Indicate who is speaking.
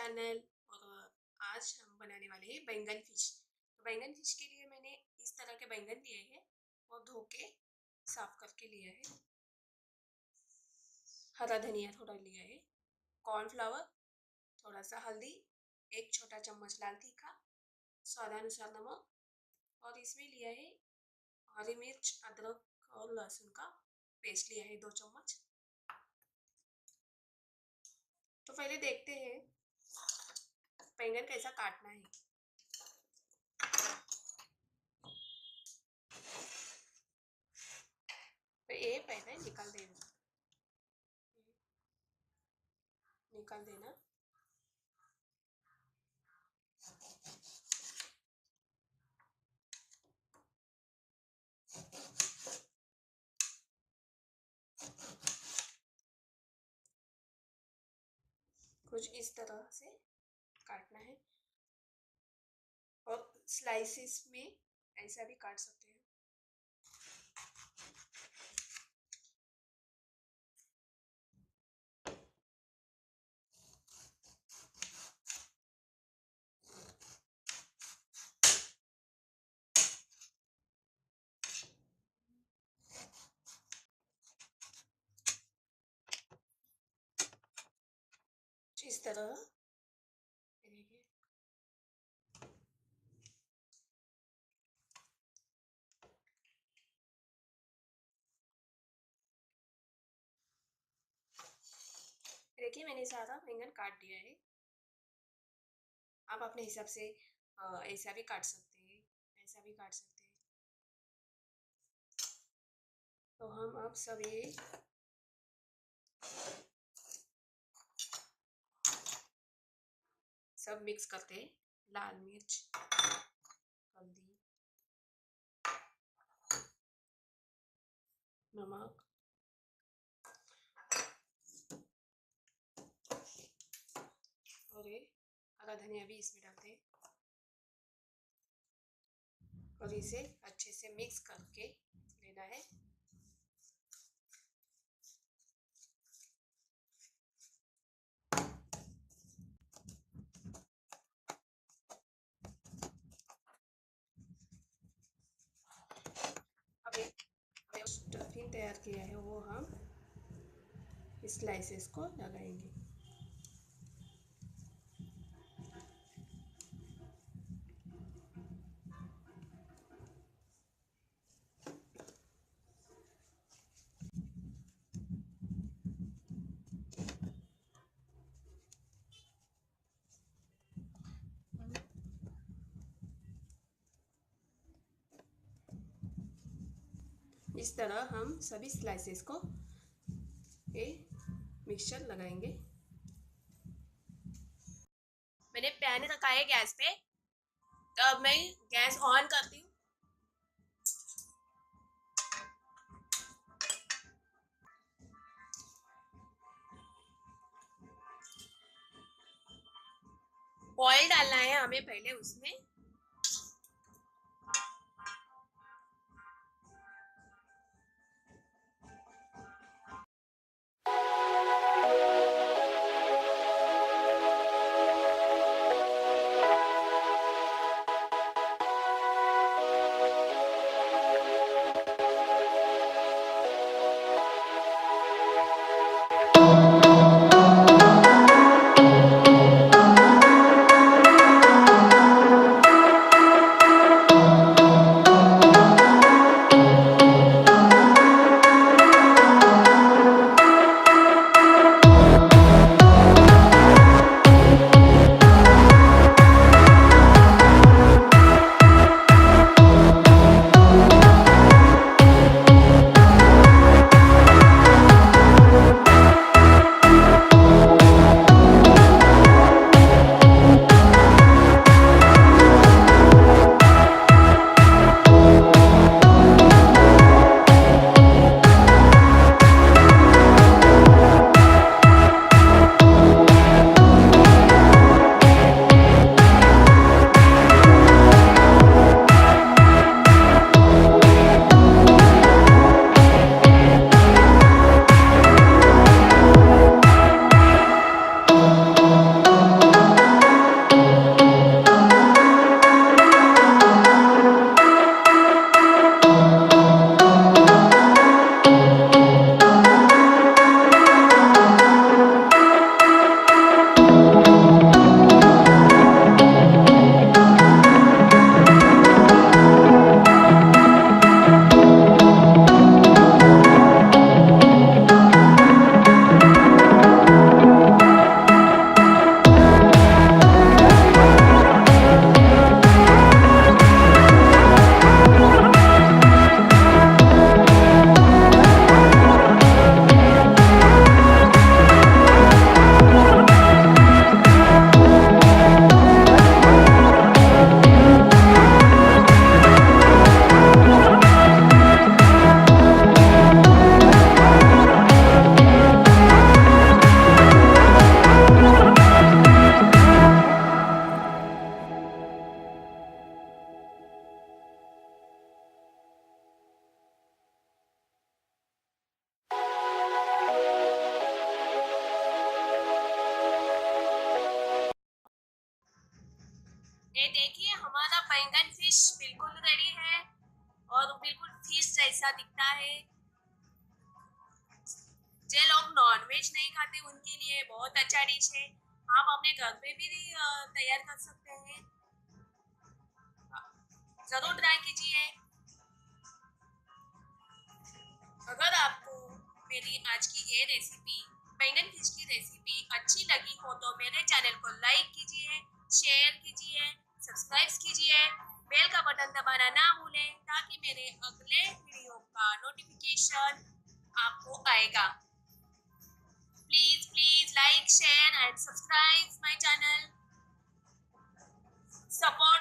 Speaker 1: Channel. और आज हम बनाने वाले हैं बैंगन फिश। तो बैंगन फिश के लिए मैंने इस तरह के बैंगन लिए हैं और धो के साफ करके लिया है। हरा धनिया थोड़ा लिया है, कॉर्नफ्लावर, थोड़ा सा हल्दी, एक छोटा चम्मच लाल तीखा, स्वादानुसार नमक, और इसमें लिया है हरी मिर्च, अदरक और लहसुन का पेस्ट लिया है 2 चम्मच। तो पहले देखते हैं बैंगन कैसा काटना है। तो ये पहले निकाल देना। कुछ इस तरह से काटना है और स्लाइसेस में ऐसा भी काट सकते हैं। इस तरह देखिए। देखिए मैंने सारा बैंगन काट दिया है। आप अपने हिसाब से ऐसा भी काट सकते हैं, ऐसा भी काट सकते हैं। तो हम अब सब ये सब मिक्स करते हैं। लाल मिर्च, हल्दी, नमक और ये हरा धनिया भी इसमें डालते हैं और इसे अच्छे से मिक्स करके लेना है। अब एक स्टफिंग तैयार किया है वो हम स्लाइसेस को लगाएंगे। इस तरह हम सभी स्लाइसेस को ये मिक्सचर लगाएंगे। मैंने पैन रखा है गैस पे, तो अब मैं गैस ऑन करती हूँ। ऑयल डालना है हमें पहले उसमें। ये देखिए हमारा बैंगन फिश बिल्कुल रेडी है और बिल्कुल फिश जैसा दिखता है। जो लोग नॉनवेज नहीं खाते उनके लिए बहुत अच्छा डिश है। आप अपने घर पे भी तैयार कर सकते हैं। जरूर ट्राई कीजिए। अगर आपको मेरी आज की ये रेसिपी बैंगन फिश की रेसिपी अच्छी लगी हो तो मेरे चैनल को लाइक कीजिए, शेयर कीजिए, सब्सक्राइब कीजिए, बेल का बटन दबाना ना भूलें ताकि मेरे अगले वीडियो का नोटिफिकेशन आपको आएगा। Please like share and subscribe my channel. Support